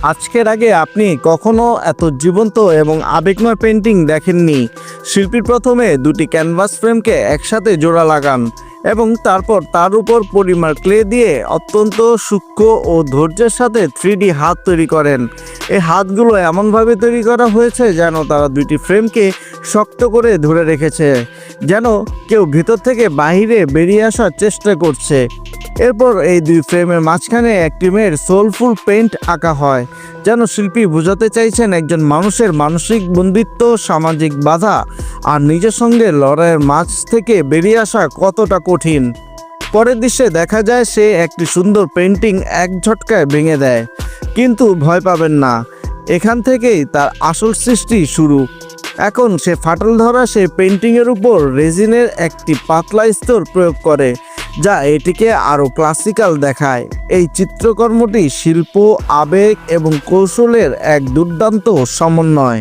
আজকের আগে আপনি কখনো এত জীবন্ত এবং আবেগময় পেন্টিং দেখেননি। শিল্পী প্রথমে দুটি ক্যানভাস ফ্রেমকে একসাথে জোড়া লাগান এবং তারপর তার উপর পলিমার ক্লে দিয়ে অত্যন্ত সূক্ষ্ম ও ধৈর্যের সাথে 3D হাত তৈরি করেন। এই হাতগুলো এমনভাবে তৈরি করা হয়েছে যেন তারা দুইটি ফ্রেমকে শক্ত করে ধরে রেখেছে, যেন কেউ ভিতর থেকে বাহিরে বেরিয়ে আসার চেষ্টা করছে। এরপর এই দুই ফ্রেমের মাঝখানে একটি মেয়ের সোলফুল পেইন্ট আঁকা হয়, যেন শিল্পী বোঝাতে চাইছেন একজন মানুষের মানসিক বন্দিত্ব, সামাজিক বাধা আর নিজের সঙ্গে লড়াইয়ের মাঝ থেকে বেরিয়ে আসা কতটা কঠিন। পরের দৃশ্যে দেখা যায় সে একটি সুন্দর পেন্টিং এক ঝটকায় ভেঙে দেয়, কিন্তু ভয় পাবেন না, এখান থেকেই তার আসল সৃষ্টি শুরু। এখন সে ফাটল ধরা সেই পেন্টিংয়ের উপর রেজিনের একটি পাতলা স্তর প্রয়োগ করে, যা এটিকে আরও ক্লাসিক্যাল দেখায়। এই চিত্রকর্মটি শিল্প, আবেগ এবং কৌশলের এক দুর্দান্ত সমন্বয়।